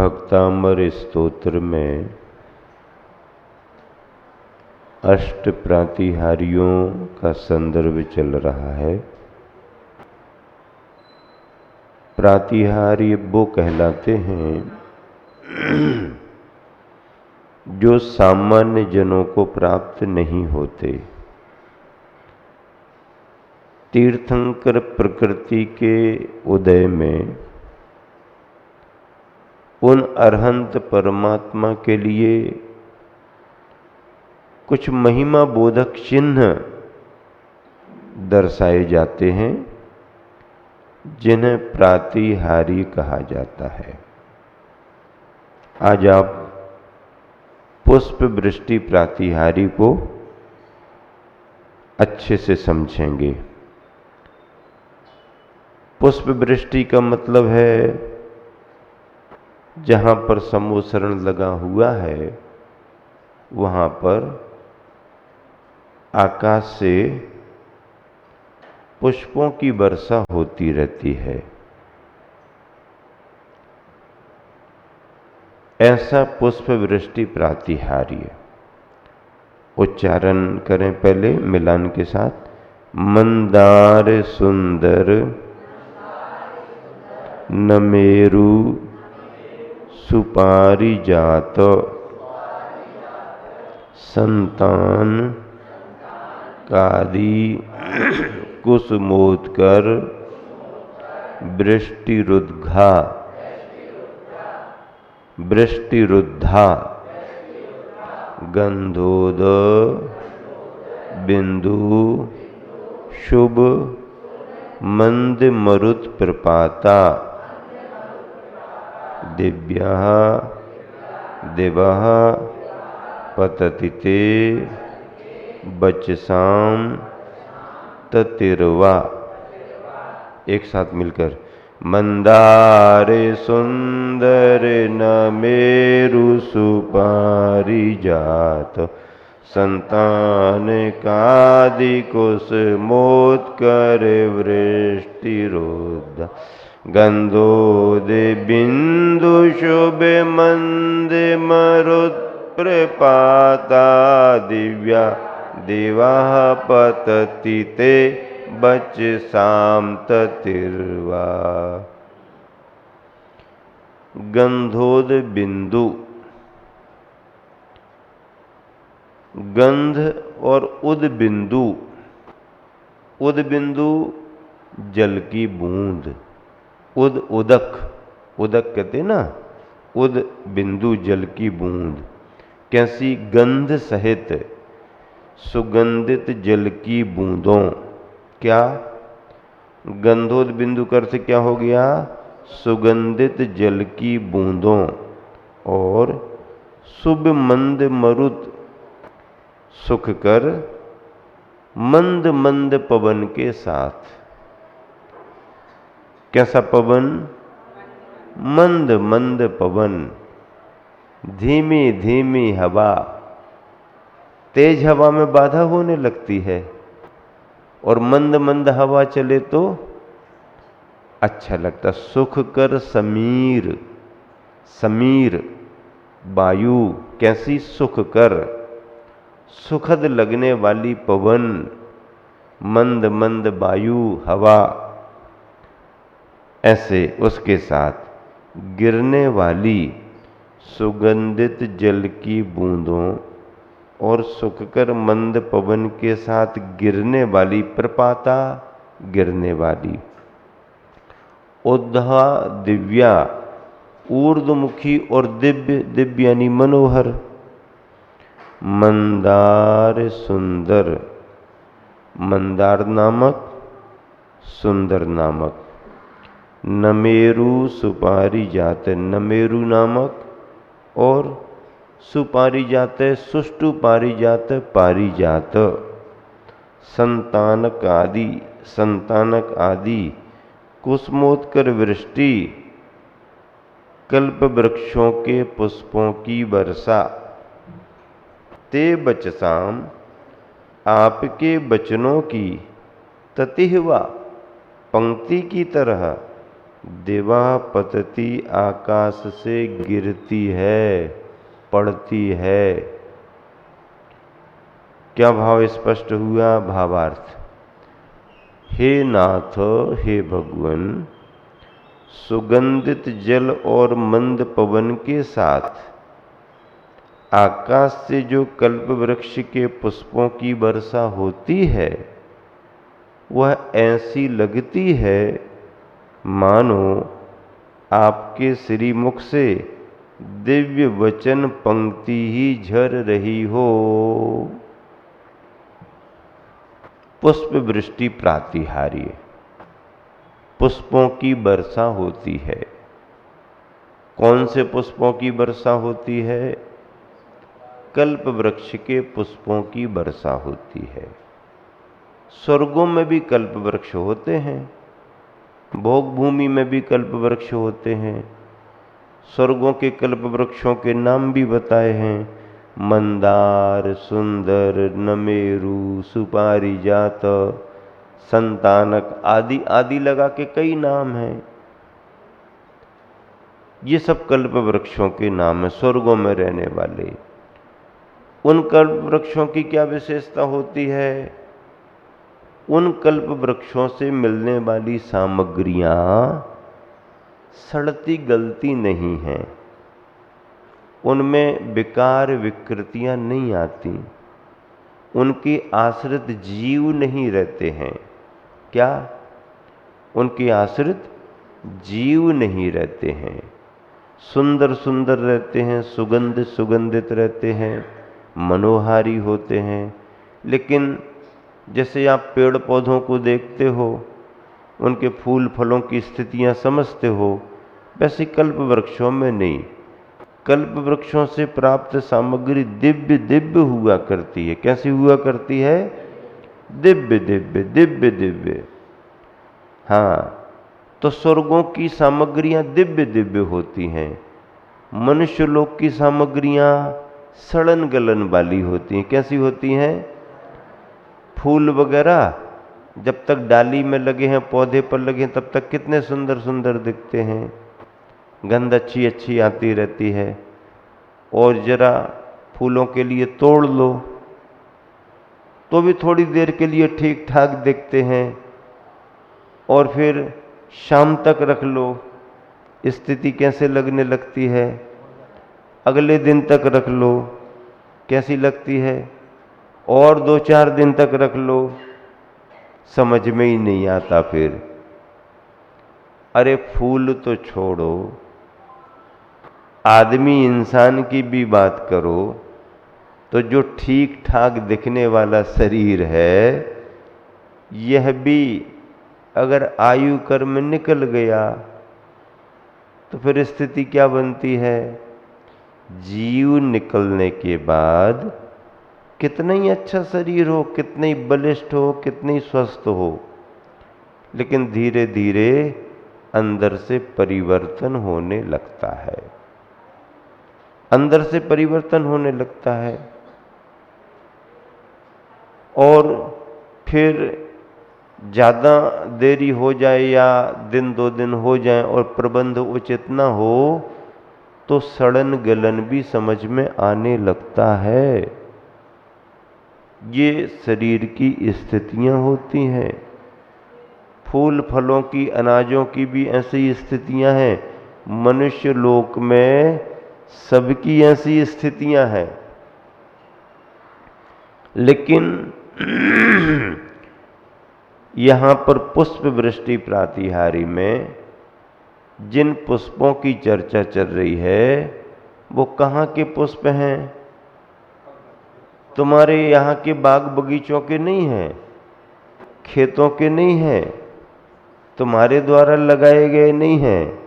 भक्तामर स्तोत्र में अष्ट प्रातिहार्यों का संदर्भ चल रहा है। प्रातिहार्य वो कहलाते हैं जो सामान्य जनों को प्राप्त नहीं होते। तीर्थंकर प्रकृति के उदय में उन अरहंत परमात्मा के लिए कुछ महिमा बोधक चिन्ह दर्शाए जाते हैं, जिन्हें प्रातिहारी कहा जाता है। आज आप पुष्प वृष्टि प्रातिहारी को अच्छे से समझेंगे। पुष्प वृष्टि का मतलब है जहां पर समोसरण लगा हुआ है वहां पर आकाश से पुष्पों की वर्षा होती रहती है। ऐसा पुष्प वृष्टि प्रातिहार्य। उच्चारण करें पहले मिलान के साथ। मंदार सुंदर नमेरु सुपारिजात संतान कादि कुसुमोत्कर वृष्टिरुद्धा गंधोद बिंदु शुभ मंद मरुत प्रपाता दिव्यः दिवः पततिते बचसाम ततिर्वा। एक साथ मिलकर मंदारे सुंदर नमेरु सुपारिजात संतान कादि कुसुमोत्कर वृष्टिरुद्ध गंधोदे बिंदु शुभ मंद मरुत प्रपाता दिव्या दिवाह पततिते बचसाम ततिर्वा। गंधोद बिंदु, गंध और उद बिंदु। उद बिंदु जल की बूंद, उद उदक, उदक कहते हैं ना, उद बिंदु जल की बूंद। कैसी? गंध सहित सुगंधित जल की बूंदों। क्या? गंधोद बिंदु का अर्थ क्या हो गया? सुगंधित जल की बूंदों। और शुभ मंद मरुत सुखकर मंद मंद पवन के साथ। कैसा पवन? मंद मंद पवन, धीमी धीमी हवा। तेज हवा में बाधा होने लगती है और मंद मंद हवा चले तो अच्छा लगता। सुखकर समीर, समीर वायु। कैसी? सुखकर, सुखद लगने वाली पवन, मंद मंद वायु हवा। ऐसे उसके साथ गिरने वाली सुगंधित जल की बूंदों और सुखकर मंद पवन के साथ गिरने वाली प्रपाता, गिरने वाली। उद्धा दिव्या, ऊर्ध्वमुखी और दिव्य, दिव्य यानी मनोहर। मंदार सुंदर, मंदार नामक, सुंदर नामक। नमेरु सुपारिजात, नमेरु नामक और सुपारिजात, सुष्टु पारिजात, पारिजात। संतानक आदि, संतानक आदि। कुसुमोत्कर वृष्टि, कल्प वृक्षों के पुष्पों की वर्षा। ते बचसाम, आपके वचनों की, ततिहवा पंक्ति की तरह, दिवा पतती आकाश से गिरती है, पड़ती है। क्या भाव स्पष्ट हुआ? भावार्थ, हे नाथ, हे भगवान, सुगंधित जल और मंद पवन के साथ आकाश से जो कल्प वृक्ष के पुष्पों की वर्षा होती है वह ऐसी लगती है मानो आपके श्रीमुख से दिव्य वचन पंक्ति ही झर रही हो। पुष्प वृष्टि प्रातिहार्य, पुष्पों की वर्षा होती है। कौन से पुष्पों की वर्षा होती है? कल्प वृक्ष के पुष्पों की वर्षा होती है। स्वर्गों में भी कल्प वृक्ष होते हैं, भोग भूमि में भी कल्प वृक्ष होते हैं। स्वर्गों के कल्प वृक्षों के नाम भी बताए हैं, मंदार, सुंदर, नमेरु, सुपारिजात, संतानक आदि आदि लगा के कई नाम हैं। ये सब कल्प वृक्षों के नाम हैं, स्वर्गों में रहने वाले। उन कल्प वृक्षों की क्या विशेषता होती है? उन कल्प वृक्षों से मिलने वाली सामग्रियां सड़ती गलती नहीं हैं, उनमें विकार विकृतियां नहीं आती, उनके आश्रित जीव नहीं रहते हैं। क्या? उनके आश्रित जीव नहीं रहते हैं। सुंदर सुंदर रहते हैं, सुगंधित सुगंधित रहते हैं, मनोहारी होते हैं। लेकिन जैसे आप पेड़ पौधों को देखते हो, उनके फूल फलों की स्थितियां समझते हो, वैसे कल्प वृक्षों में नहीं। कल्प वृक्षों से प्राप्त सामग्री दिव्य दिव्य हुआ करती है। कैसी हुआ करती है? दिव्य दिव्य दिव्य दिव्य। हाँ, तो स्वर्गों की सामग्रियां दिव्य दिव्य होती हैं। मनुष्य लोक की सामग्रियां सड़न गलन वाली होती हैं। कैसी होती हैं? फूल वगैरह जब तक डाली में लगे हैं, पौधे पर लगे हैं, तब तक कितने सुंदर सुंदर दिखते हैं, गंध अच्छी अच्छी आती रहती है। और जरा फूलों के लिए तोड़ लो तो भी थोड़ी देर के लिए ठीक ठाक दिखते हैं, और फिर शाम तक रख लो, स्थिति कैसे लगने लगती है? अगले दिन तक रख लो, कैसी लगती है? और 2-4 दिन तक रख लो, समझ में ही नहीं आता फिर। अरे फूल तो छोड़ो, आदमी इंसान की भी बात करो तो जो ठीक ठाक दिखने वाला शरीर है, यह भी अगर आयु कर्म निकल गया तो फिर स्थिति क्या बनती है? जीव निकलने के बाद कितना ही अच्छा शरीर हो, कितना ही बलिष्ठ हो, कितनी स्वस्थ हो, लेकिन धीरे धीरे अंदर से परिवर्तन होने लगता है, अंदर से परिवर्तन होने लगता है। और फिर ज़्यादा देरी हो जाए या 1-2 दिन हो जाए और प्रबंध उचित ना हो तो सड़न गलन भी समझ में आने लगता है। ये शरीर की स्थितियां होती हैं। फूल फलों की, अनाजों की भी ऐसी स्थितियां हैं। मनुष्य लोक में सबकी ऐसी स्थितियां हैं। लेकिन यहाँ पर पुष्प वृष्टि प्रातिहारी में जिन पुष्पों की चर्चा चल रही है वो कहाँ के पुष्प हैं? तुम्हारे यहाँ के बाग बगीचों के नहीं हैं, खेतों के नहीं हैं, तुम्हारे द्वारा लगाए गए नहीं हैं।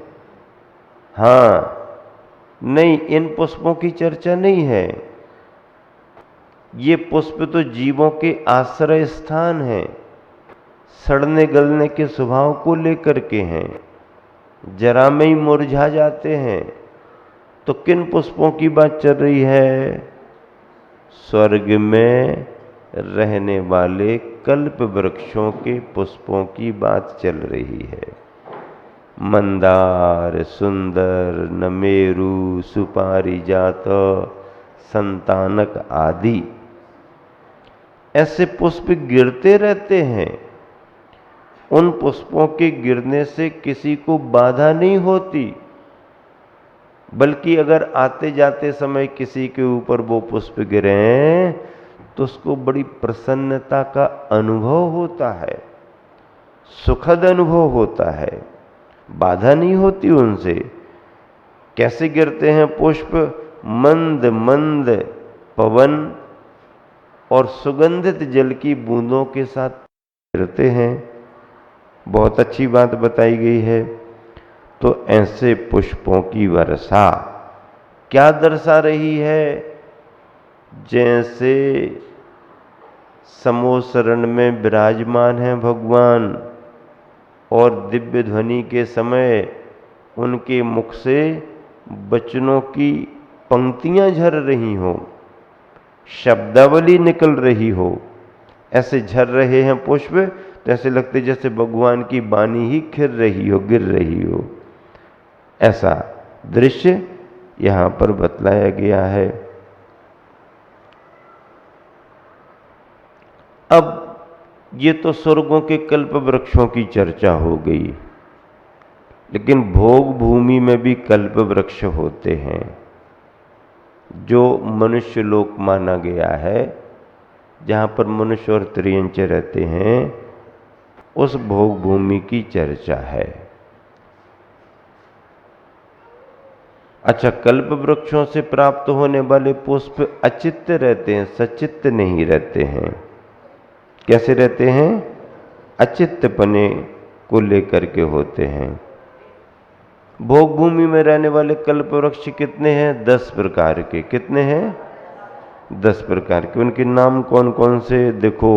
हाँ, नहीं, इन पुष्पों की चर्चा नहीं है। ये पुष्प तो जीवों के आश्रय स्थान हैं, सड़ने गलने के स्वभाव को लेकर के हैं, जरा में ही मुरझा जाते हैं। तो किन पुष्पों की बात चल रही है? स्वर्ग में रहने वाले कल्प वृक्षों के पुष्पों की बात चल रही है। मंदार, सुंदर, नमेरु, सुपारिजात, संतानक आदि ऐसे पुष्प गिरते रहते हैं। उन पुष्पों के गिरने से किसी को बाधा नहीं होती, बल्कि अगर आते जाते समय किसी के ऊपर वो पुष्प गिरे तो उसको बड़ी प्रसन्नता का अनुभव होता है, सुखद अनुभव होता है, बाधा नहीं होती उनसे। कैसे गिरते हैं पुष्प? मंद मंद पवन और सुगंधित जल की बूंदों के साथ गिरते हैं। बहुत अच्छी बात बताई गई है। तो ऐसे पुष्पों की वर्षा क्या दर्शा रही है? जैसे समोसरण में विराजमान हैं भगवान और दिव्य ध्वनि के समय उनके मुख से वचनों की पंक्तियां झर रही हो, शब्दावली निकल रही हो, ऐसे झर रहे हैं पुष्प, तो ऐसे लगते जैसे भगवान की वाणी ही खिर रही हो, गिर रही हो। ऐसा दृश्य यहां पर बतलाया गया है। अब ये तो स्वर्गों के कल्प वृक्षों की चर्चा हो गई, लेकिन भोग भूमि में भी कल्प वृक्ष होते हैं। जो मनुष्य लोक माना गया है, जहां पर मनुष्य और त्रियंच रहते हैं, उस भोग भूमि की चर्चा है। अच्छा, कल्प वृक्षों से प्राप्त होने वाले पुष्प अचित्त रहते हैं, सचित्त नहीं रहते हैं। कैसे रहते हैं? अचित्तपने को लेकर के होते हैं। भोग भूमि में रहने वाले कल्प वृक्ष कितने हैं? 10 प्रकार के। कितने हैं? 10 प्रकार के। उनके नाम कौन कौन से? देखो,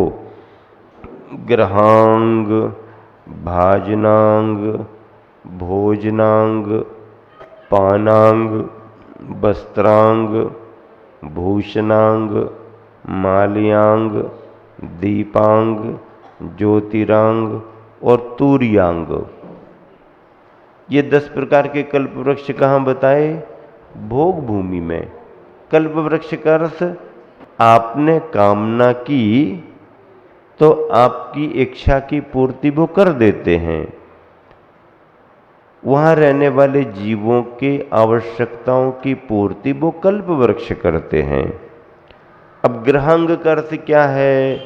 ग्रहांग, भाजनांग, भोजनांग, पानांग, वस्त्रांग, भूषणांग, माल्यां, दीपांग, ज्योतिरांग और तूर्यांग। ये 10 प्रकार के कल्प वृक्ष कहाँ बताए? भोग भूमि में। कल्प वृक्ष का अर्थ आपने कामना की तो आपकी इच्छा की पूर्ति वो कर देते हैं। वहां रहने वाले जीवों के आवश्यकताओं की पूर्ति वो कल्प वृक्ष करते हैं। अब ग्रहांग का अर्थ क्या है?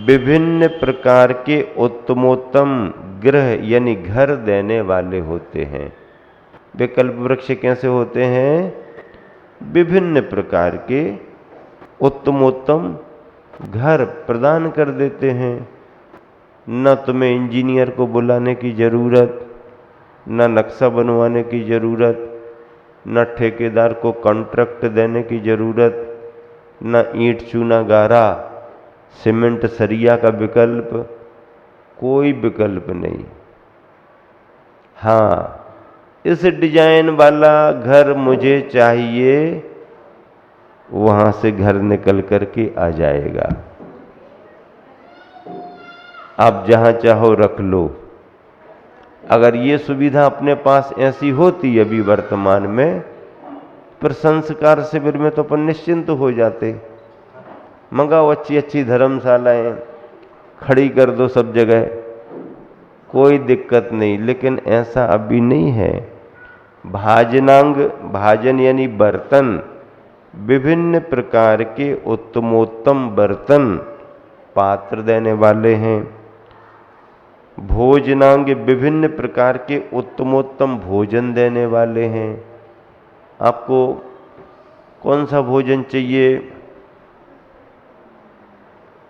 विभिन्न प्रकार के उत्तमोत्तम गृह यानी घर देने वाले होते हैं। वे कल्प वृक्ष कैसे होते हैं? विभिन्न प्रकार के उत्तमोत्तम घर प्रदान कर देते हैं। न तुम्हें इंजीनियर को बुलाने की जरूरत, न नक्शा बनवाने की जरूरत, न ठेकेदार को कॉन्ट्रैक्ट देने की जरूरत, न ईंट चूना गारा सीमेंट सरिया का विकल्प, कोई विकल्प नहीं। हाँ, इस डिजाइन वाला घर मुझे चाहिए, वहां से घर निकल करके आ जाएगा। आप जहां चाहो रख लो। अगर ये सुविधा अपने पास ऐसी होती अभी वर्तमान में, पर संस्कार शिविर में तो अपन निश्चिंत हो जाते। मंगाओ अच्छी अच्छी धर्मशालाएं, खड़ी कर दो सब जगह, कोई दिक्कत नहीं। लेकिन ऐसा अभी नहीं है। भाजनांग, भाजन यानी बर्तन, विभिन्न प्रकार के उत्तमोत्तम बर्तन पात्र देने वाले हैं। भोजनांग, विभिन्न प्रकार के उत्तमोत्तम भोजन देने वाले हैं। आपको कौन सा भोजन चाहिए,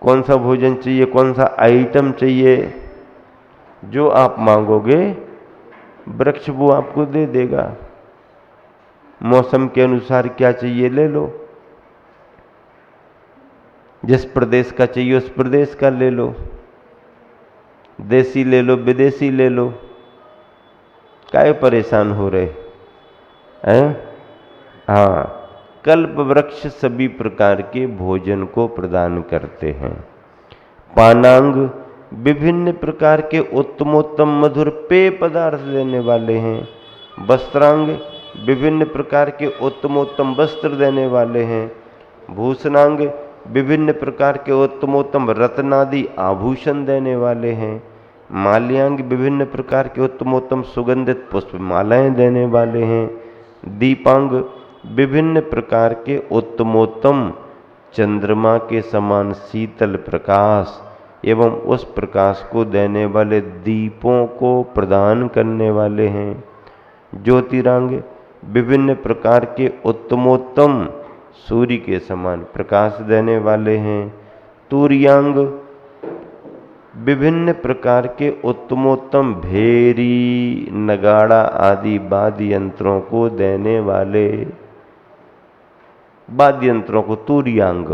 कौन सा भोजन चाहिए, कौन सा आइटम चाहिए, जो आप मांगोगे वृक्ष वो आपको दे देगा। मौसम के अनुसार क्या चाहिए ले लो, जिस प्रदेश का चाहिए उस प्रदेश का ले लो, देसी ले लो, विदेशी ले लो, काहे परेशान हो रहे हैं? हाँ, कल्प वृक्ष सभी प्रकार के भोजन को प्रदान करते हैं। पानांग विभिन्न प्रकार के उत्तमोत्तम मधुर पेय पदार्थ देने वाले हैं। वस्त्रांग विभिन्न प्रकार के उत्तमोत्तम वस्त्र देने वाले हैं। भूषणांग विभिन्न प्रकार के उत्तमोत्तम रत्नादि आभूषण देने वाले हैं। माल्यांग विभिन्न प्रकार के उत्तमोत्तम सुगंधित पुष्प मालाएं देने वाले हैं। दीपांग विभिन्न प्रकार के उत्तमोत्तम चंद्रमा के समान शीतल प्रकाश एवं उस प्रकाश को देने वाले दीपों को प्रदान करने वाले हैं। ज्योतिरांग विभिन्न प्रकार के उत्तमोत्तम सूर्य के समान प्रकाश देने वाले हैं। तूर्यांग विभिन्न प्रकार के उत्तमोत्तम भेरी नगाड़ा आदि वाद्य यंत्रों को देने वाले वाद्य यंत्रों को तूर्यांग।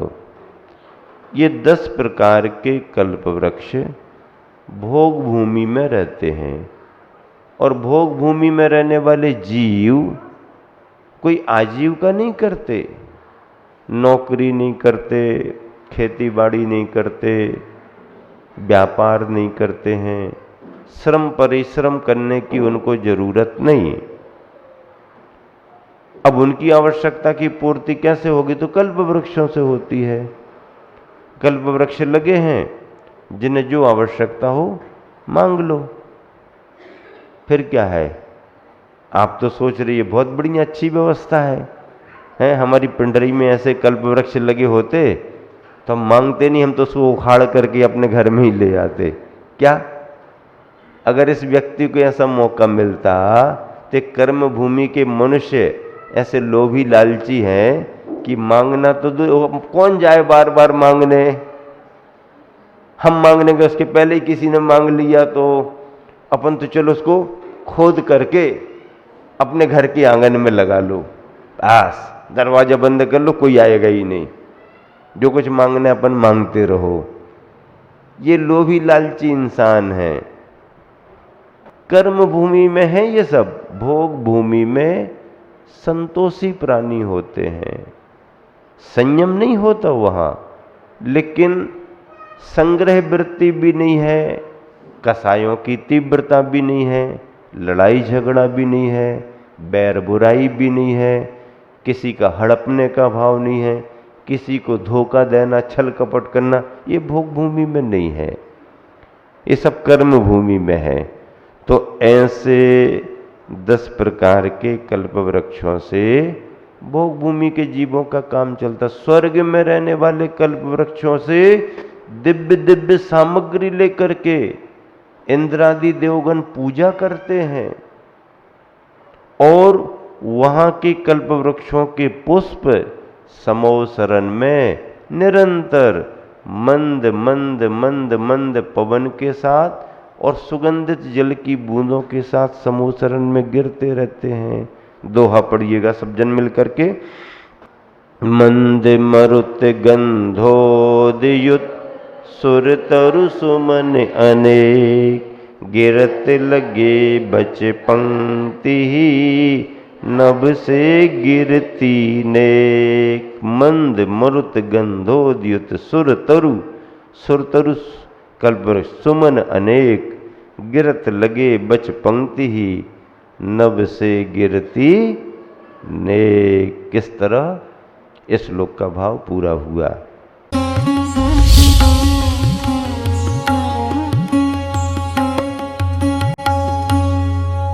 ये 10 प्रकार के कल्प वृक्ष भोग भूमि में रहते हैं। और भोग भूमि में रहने वाले जीव कोई आजीविका नहीं करते, नौकरी नहीं करते, खेती बाड़ी नहीं करते, व्यापार नहीं करते हैं, श्रम परिश्रम करने की उनको जरूरत नहीं। अब उनकी आवश्यकता की पूर्ति कैसे होगी? तो कल्प वृक्षों से होती है। कल्प वृक्ष लगे हैं, जिन्हें जो आवश्यकता हो मांग लो। फिर क्या है? आप तो सोच रही है बहुत बड़ी अच्छी व्यवस्था है, हमारी पिंडरी में ऐसे कल्प वृक्ष लगे होते तो हम मांगते नहीं, हम तो उसको उखाड़ करके अपने घर में ही ले आते। क्या अगर इस व्यक्ति को ऐसा मौका मिलता तो कर्म भूमि के मनुष्य ऐसे लोभी लालची हैं कि मांगना तो कौन जाए बार बार मांगने। हम मांगने के उसके पहले ही किसी ने मांग लिया तो अपन तो चलो उसको खोद करके अपने घर के आंगन में लगा लो, बस दरवाजा बंद कर लो, कोई आएगा ही नहीं, जो कुछ मांगना अपन मांगते रहो। ये लोभी लालची इंसान है। कर्म भूमि में है ये सब, भोग भूमि में संतोषी प्राणी होते हैं। संयम नहीं होता वहां, लेकिन संग्रह वृत्ति भी नहीं है, कसायों की तीव्रता भी नहीं है, लड़ाई झगड़ा भी नहीं है, बैर बुराई भी नहीं है, किसी का हड़पने का भाव नहीं है, किसी को धोखा देना, छल कपट करना, ये भोग भूमि में नहीं है। ये सब कर्म भूमि में है। तो ऐसे 10 प्रकार के कल्प वृक्षों से भोग भूमि के जीवों का काम चलता। स्वर्ग में रहने वाले कल्प वृक्षों से दिव्य दिव्य सामग्री लेकर के इंद्रादि देवगण पूजा करते हैं, और वहां के कल्प वृक्षों के पुष्प समोसरण में निरंतर मंद मंद मंद मंद पवन के साथ और सुगंधित जल की बूंदों के साथ समोसरण में गिरते रहते हैं। दोहा पढ़िएगा सब जन मिल करके। मंद मरुत गंधोदयुत सुर तरु सुमन अनेक, गिरत लगे बच पंक्ति ही नभ से गिरती नेक। मंद मरुत गंधोदयुत सुर तरु कल्पवृक्ष सुमन अनेक, गिरत लगे बच पंक्ति ही नभ से गिरती नेक। किस तरह इस श्लोक का भाव पूरा हुआ।